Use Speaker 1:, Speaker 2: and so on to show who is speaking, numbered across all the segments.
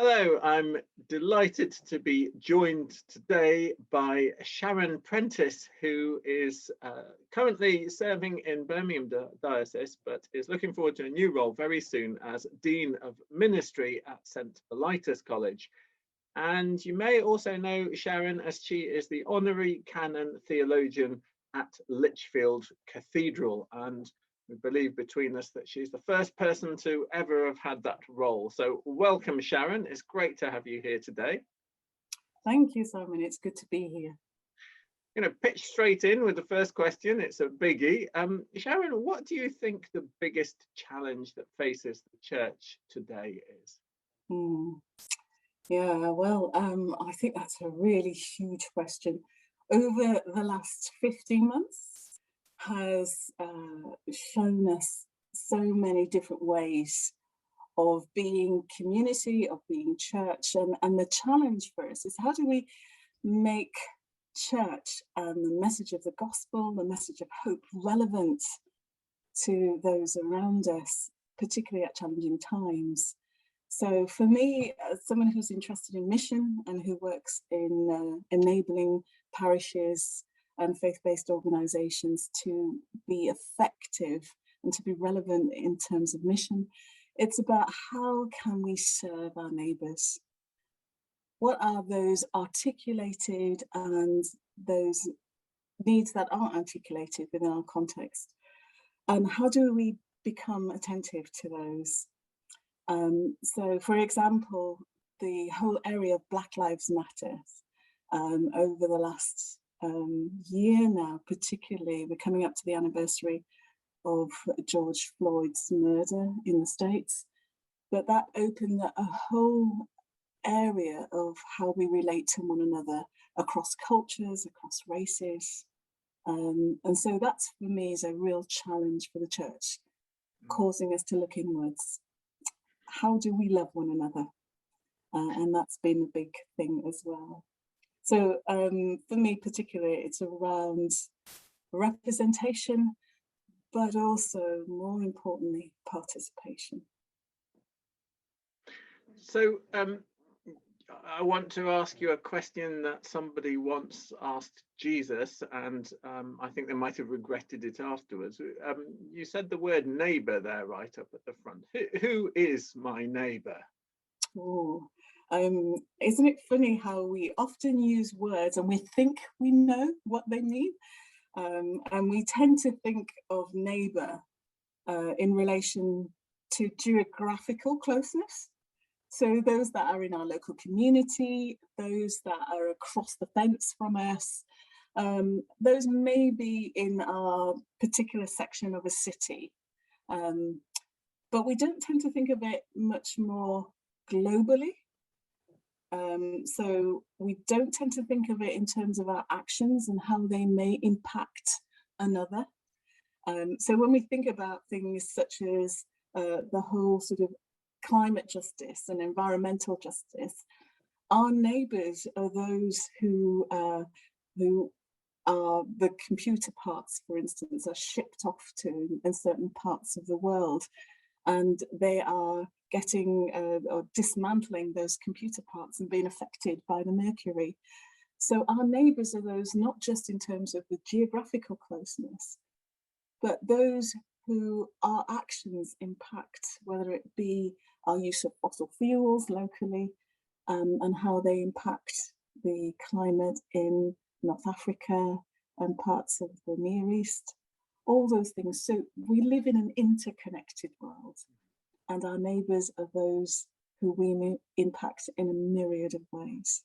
Speaker 1: Hello, I'm delighted to be joined today by Sharon Prentis, who is currently serving in Birmingham Diocese, but is looking forward to a new role very soon as Dean of Ministry at St. Hippolytus College. And you may also know Sharon as she is the Honorary Canon Theologian at Lichfield Cathedral. And we believe between us that she's the first person to ever have had that role. So welcome, Sharon. It's great to have you here today.
Speaker 2: Thank you, Simon. It's good to be here.
Speaker 1: Pitch straight in with the first question. It's a biggie. Sharon, what do you think the biggest challenge that faces the church today is?
Speaker 2: Yeah, well, I think that's a really huge question. Over the last 15 months has shown us so many different ways of being community, of being church, and the challenge for us is how do we make church and the message of the gospel, the message of hope, relevant to those around us, particularly at challenging times. So for me, as someone who's interested in mission and who works in enabling parishes and faith-based organisations to be effective and to be relevant in terms of mission, it's about how can we serve our neighbours? What are those articulated and those needs that aren't articulated within our context? And how do we become attentive to those? So, for example, the whole area of Black Lives Matter over the last year now, particularly, we're coming up to the anniversary of George Floyd's murder in the States, but that opened a whole area of how we relate to one another across cultures, across races. And so that's, for me, is a real challenge for the church, causing us to look inwards. How do we love one another? And that's been a big thing as well. So for me particularly, it's around representation, but also, more importantly, participation.
Speaker 1: So I want to ask you a question that somebody once asked Jesus, and I think they might have regretted it afterwards. You said the word neighbour there right up at the front. Who is my neighbour?
Speaker 2: Oh, isn't it funny how we often use words and we think we know what they mean? And we tend to think of neighbour in relation to geographical closeness. So those that are in our local community, those that are across the fence from us, those may be in our particular section of a city. But we don't tend to think of it much more globally. So we don't tend to think of it in terms of our actions and how they may impact another. So when we think about things such as the whole sort of climate justice and environmental justice, our neighbours are those who are the computer parts, for instance, are shipped off to in certain parts of the world, and they are getting or dismantling those computer parts and being affected by the mercury. So our neighbours are those not just in terms of the geographical closeness, but those who our actions impact, whether it be our use of fossil fuels locally, and how they impact the climate in North Africa and parts of the Near East, all those things. So we live in an interconnected world, and our neighbours are those who we may impact in a myriad of ways.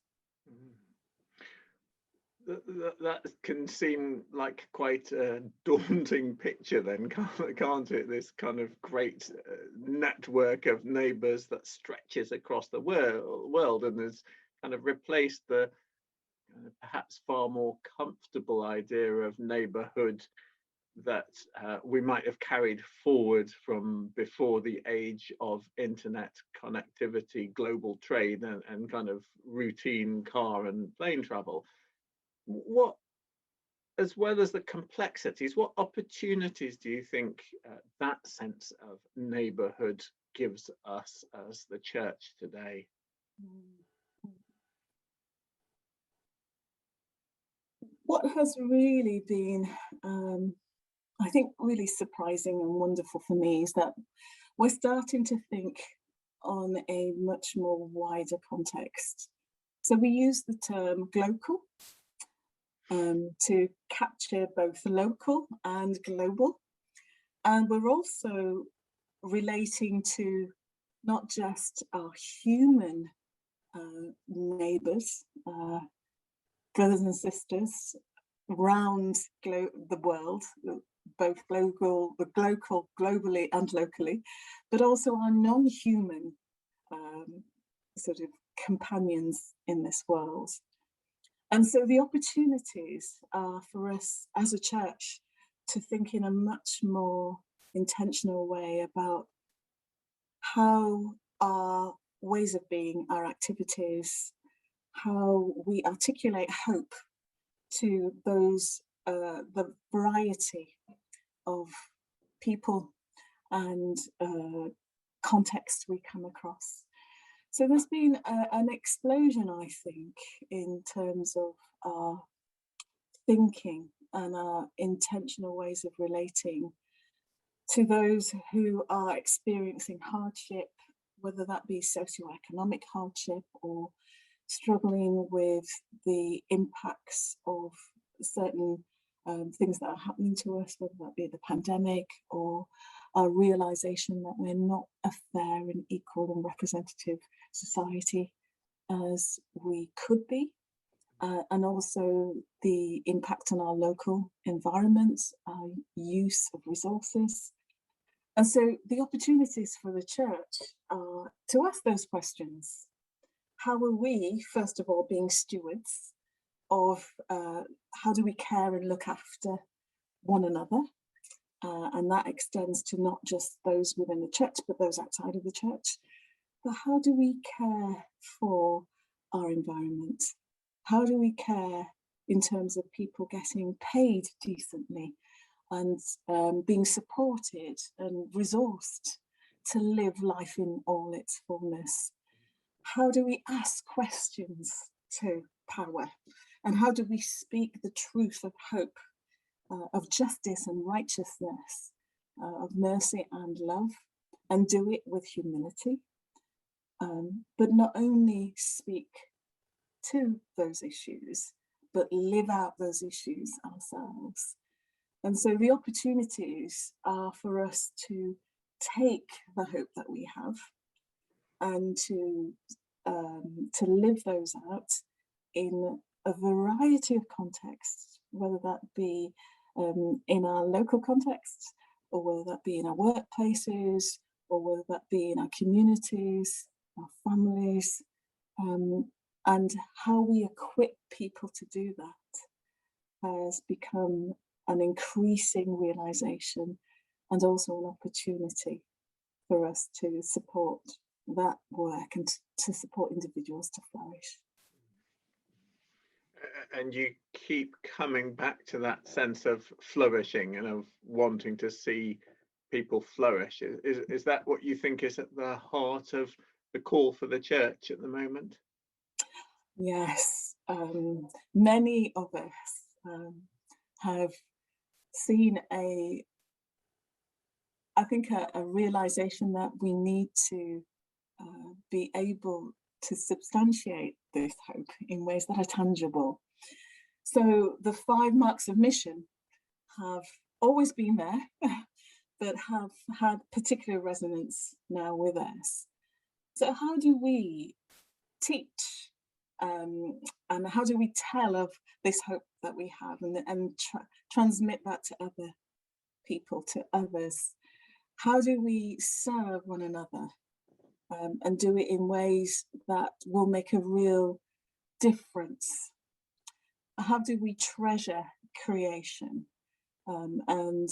Speaker 1: That can seem like quite a daunting picture then, can't it? This kind of great network of neighbours that stretches across the world and has kind of replaced the perhaps far more comfortable idea of neighbourhood that we might have carried forward from before the age of internet connectivity, global trade, and kind of routine car and plane travel. What, as well as the complexities, what opportunities do you think that sense of neighbourhood gives us as the church today?
Speaker 2: What has really been, I think, really surprising and wonderful for me is that we're starting to think on a much more wider context. So we use the term glocal to capture both local and global. And we're also relating to not just our human neighbours, brothers and sisters around the world, both globally and locally, but also our non-human sort of companions in this world. And so the opportunities are for us as a church to think in a much more intentional way about how our ways of being, our activities, how we articulate hope to those, the variety of people and contexts we come across. So there's been an explosion, I think, in terms of our thinking and our intentional ways of relating to those who are experiencing hardship, whether that be socioeconomic hardship or struggling with the impacts of certain things that are happening to us, whether that be the pandemic or our realization that we're not a fair and equal and representative society as we could be, and also the impact on our local environment, our use of resources. And so the opportunities for the church are to ask those questions. How are we, first of all, being stewards of how do we care and look after one another? And that extends to not just those within the church, but those outside of the church. But how do we care for our environment? How do we care in terms of people getting paid decently and being supported and resourced to live life in all its fullness? How do we ask questions to power? And how do we speak the truth of hope, of justice and righteousness, of mercy and love, and do it with humility? But not only speak to those issues, but live out those issues ourselves. And so the opportunities are for us to take the hope that we have and to live those out in a variety of contexts, whether that be in our local context, or whether that be in our workplaces, or whether that be in our communities, our families, and how we equip people to do that has become an increasing realization and also an opportunity for us to support that work and to support individuals to flourish.
Speaker 1: And you keep coming back to that sense of flourishing and of wanting to see people flourish. Is that what you think is at the heart of the call for the church at the moment?
Speaker 2: Yes, many of us have seen a realization that we need to be able to substantiate this hope in ways that are tangible. So the 5 marks of mission have always been there, but have had particular resonance now with us. So how do we teach and how do we tell of this hope that we have and transmit that to other people, to others? How do we serve one another and do it in ways that will make a real difference? How do we treasure creation and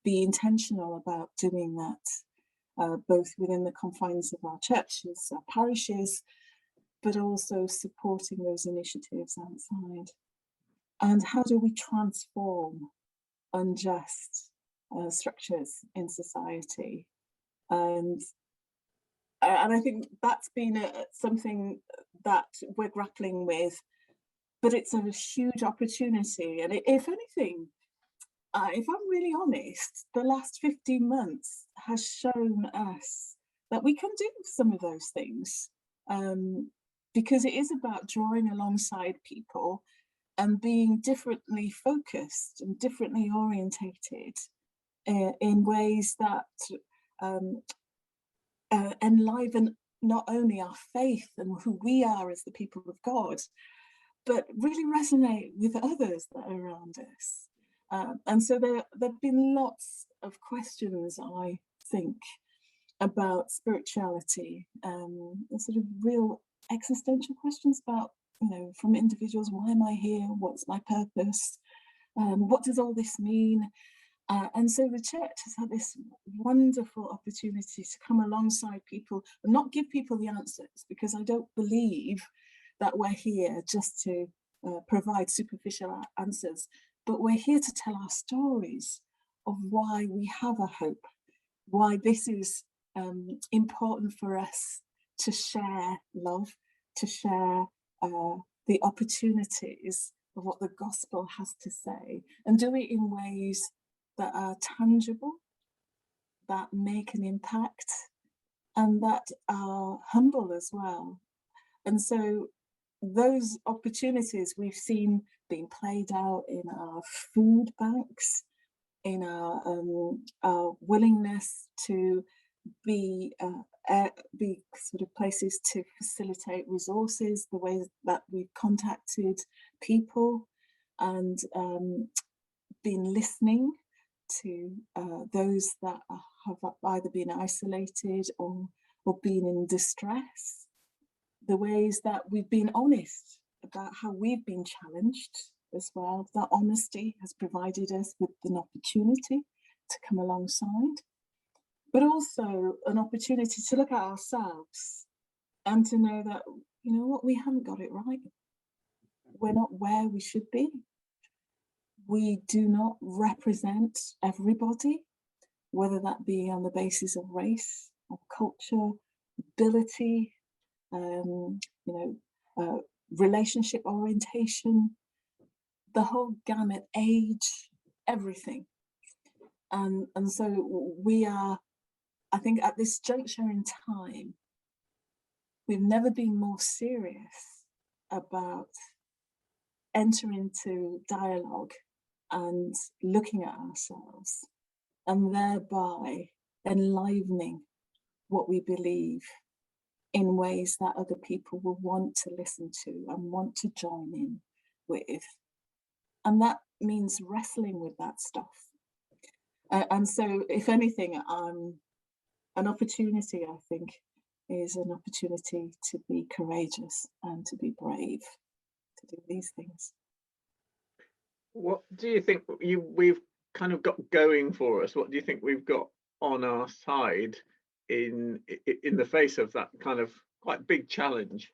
Speaker 2: be intentional about doing that, both within the confines of our churches, our parishes, but also supporting those initiatives outside? And how do we transform unjust structures in society and And I think that's been something that we're grappling with, but it's a huge opportunity. And if anything, if I'm really honest, the last 15 months has shown us that we can do some of those things, because it is about drawing alongside people and being differently focused and differently orientated in ways that enliven not only our faith and who we are as the people of God, but really resonate with others that are around us. And so there've been lots of questions, I think, about spirituality, sort of real existential questions about, from individuals: why am I here? What's my purpose? What does all this mean? And so the church has had this wonderful opportunity to come alongside people and not give people the answers, because I don't believe that we're here just to provide superficial answers, but we're here to tell our stories of why we have a hope, why this is important for us to share love, to share the opportunities of what the gospel has to say, and do it in ways that are tangible, that make an impact, and that are humble as well. And so those opportunities we've seen being played out in our food banks, in our willingness to be sort of places to facilitate resources, the ways that we've contacted people and been listening to those that have either been isolated or been in distress, the ways that we've been honest about how we've been challenged as well. That honesty has provided us with an opportunity to come alongside, but also an opportunity to look at ourselves and to know that, we haven't got it right. We're not where we should be. We do not represent everybody, whether that be on the basis of race, of culture, ability, relationship orientation, the whole gamut, age, everything. And so we are, I think, at this juncture in time, we've never been more serious about entering into dialogue and looking at ourselves, and thereby enlivening what we believe in ways that other people will want to listen to and want to join in with. And that means wrestling with that stuff. And so, if anything, an opportunity, I think, is an opportunity to be courageous and to be brave to do these things.
Speaker 1: What do you think we've kind of got going for us? What do you think we've got on our side in the face of that kind of quite big challenge?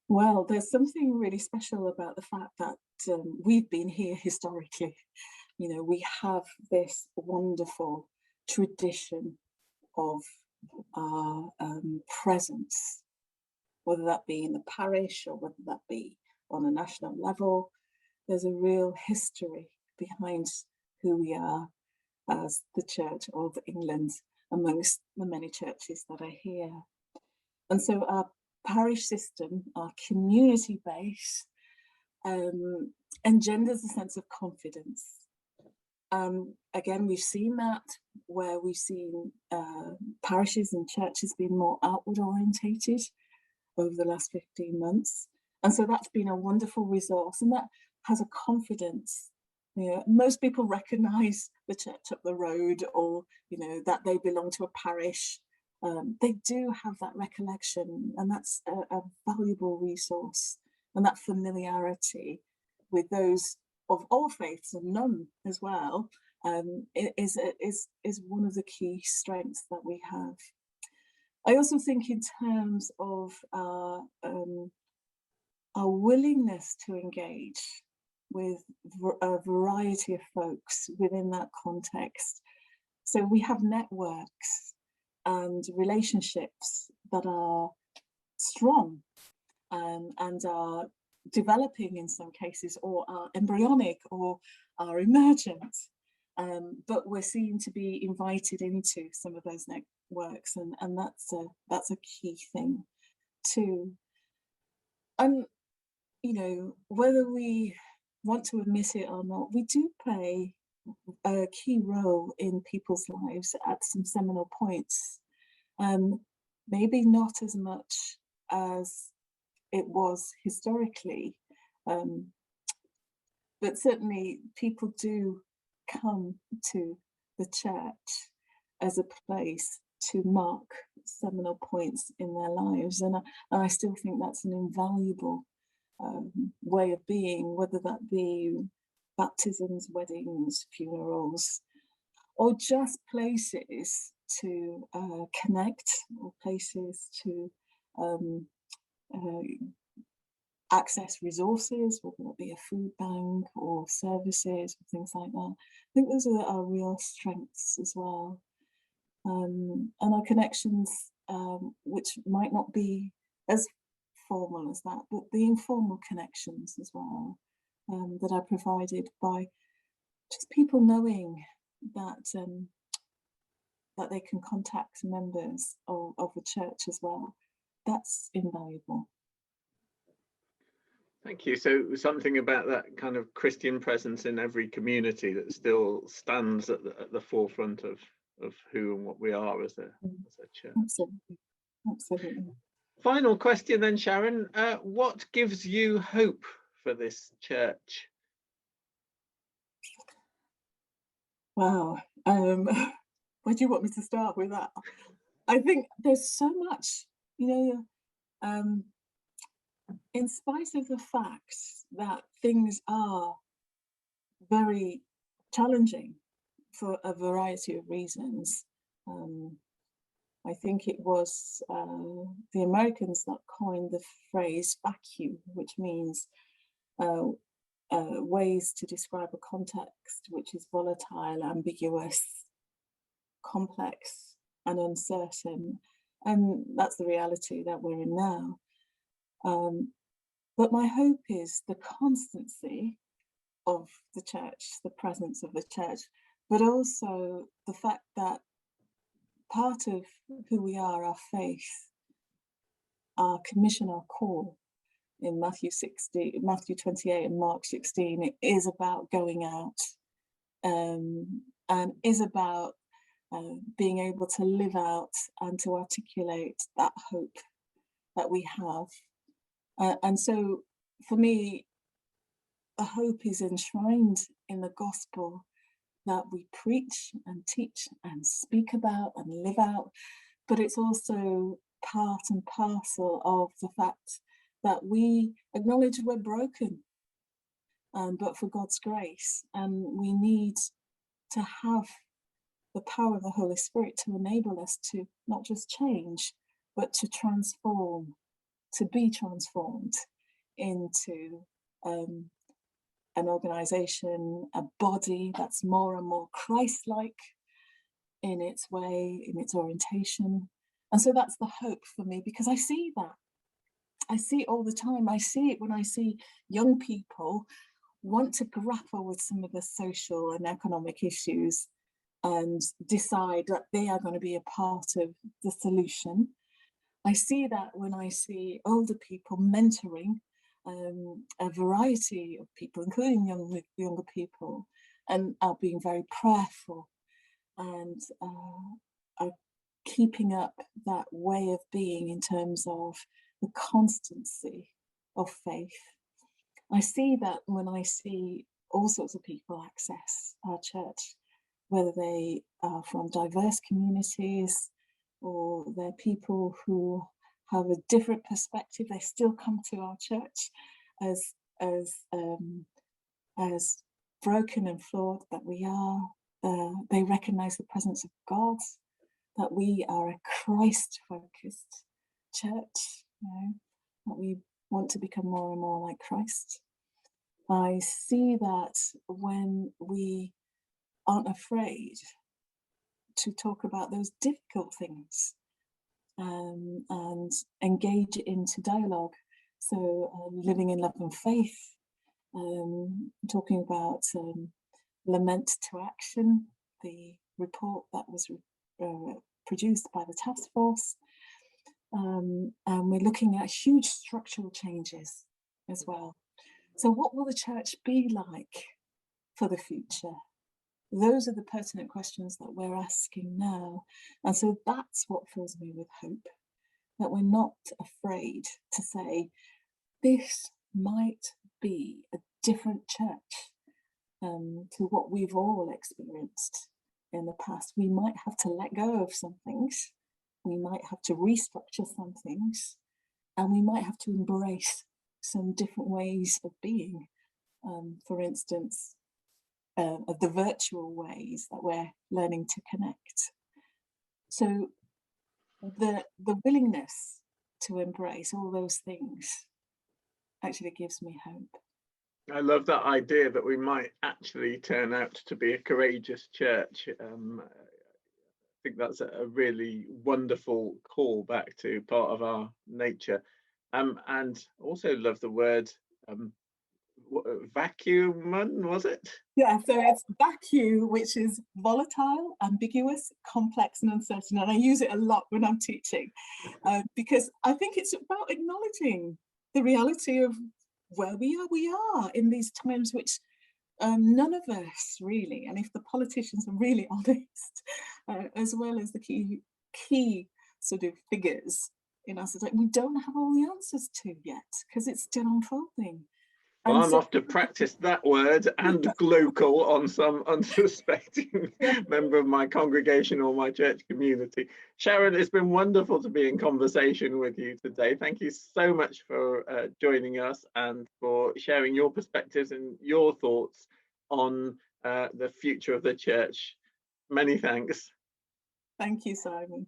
Speaker 2: Well, there's something really special about the fact that we've been here historically. We have this wonderful tradition of our presence, whether that be in the parish or whether that be on a national level. There's a real history behind who we are as the Church of England, amongst the many churches that are here. And so our parish system, our community base, engenders a sense of confidence. Again, we've seen that where we've seen parishes and churches being more outward orientated over the last 15 months. And so that's been a wonderful resource, and that has a confidence. Most people recognise the church up the road, or that they belong to a parish. They do have that recollection, and that's a valuable resource. And that familiarity with those of all faiths and none as well is one of the key strengths that we have. I also think in terms of our willingness to engage with a variety of folks within that context. So we have networks and relationships that are strong, and are developing in some cases, or are embryonic, or are emergent. But we're seen to be invited into some of those networks, and that's a key thing too. And whether we want to admit it or not, we do play a key role in people's lives at some seminal points. Maybe not as much as it was historically, but certainly people do come to the church as a place to mark seminal points in their lives, and I still think that's an invaluable way of being, whether that be baptisms, weddings, funerals, or just places to connect, or places to access resources, whether it be a food bank or services or things like that. I think those are our real strengths as well. And our connections, which might not be as formal as that, but the informal connections as well, that are provided by just people knowing that that they can contact members of the church as well. That's invaluable.
Speaker 1: Thank you. So something about that kind of Christian presence in every community that still stands at the forefront of who and what we are as a church.
Speaker 2: Absolutely. Absolutely.
Speaker 1: Final question then, Sharon. What gives you hope for this church?
Speaker 2: Wow. Where do you want me to start with that? I think there's so much, in spite of the fact that things are very challenging for a variety of reasons. I think it was the Americans that coined the phrase vacuum, which means ways to describe a context which is volatile, ambiguous, complex, and uncertain. And that's the reality that we're in now. But my hope is the constancy of the church, the presence of the church, but also the fact that part of who we are, our faith, our commission, our call in Matthew 28 and Mark 16, it is about going out, and is about being able to live out and to articulate that hope that we have. And so for me, the hope is enshrined in the gospel that we preach and teach and speak about and live out, but it's also part and parcel of the fact that we acknowledge we're broken, but for God's grace, and we need to have the power of the Holy Spirit to enable us to not just change, but to transform, to be transformed into an organization, a body that's more and more Christ-like in its way, in its orientation. And so that's the hope for me, because I see that. I see it all the time. I see it when I see young people want to grapple with some of the social and economic issues and decide that they are going to be a part of the solution. I see that when I see older people mentoring a variety of people, including younger people, and are being very prayerful and are keeping up that way of being in terms of the constancy of faith. I see that when I see all sorts of people access our church, whether they are from diverse communities or they're people who have a different perspective, they still come to our church as broken and flawed that we are. They recognize the presence of God, that we are a Christ-focused church, that we want to become more and more like Christ. I see that when we aren't afraid to talk about those difficult things, and engage it into dialogue. So living in love and faith, talking about lament to action, the report that was produced by the task force, and we're looking at huge structural changes as well. So what will the church be like for the future? Those are the pertinent questions that we're asking now. And so that's what fills me with hope, that we're not afraid to say, this might be a different church to what we've all experienced in the past. We might have to let go of some things. We might have to restructure some things, and we might have to embrace some different ways of being. For instance, of the virtual ways that we're learning to connect. So the willingness to embrace all those things actually gives me hope.
Speaker 1: I love that idea that we might actually turn out to be a courageous church. I think that's a really wonderful call back to part of our nature. And also love the word vacuum, was it?
Speaker 2: Yeah, so it's vacuum, which is volatile, ambiguous, complex, and uncertain. And I use it a lot when I'm teaching, because I think it's about acknowledging the reality of where we are in these times, which none of us really, and if the politicians are really honest, as well as the key sort of figures in our society, we don't have all the answers to yet, because it's still unfolding.
Speaker 1: Well, I'm off to practice that word and glocal on some unsuspecting member of my congregation or my church community. Sharon, it's been wonderful to be in conversation with you today. Thank you so much for joining us and for sharing your perspectives and your thoughts on the future of the church. Many thanks.
Speaker 2: Thank you, Simon.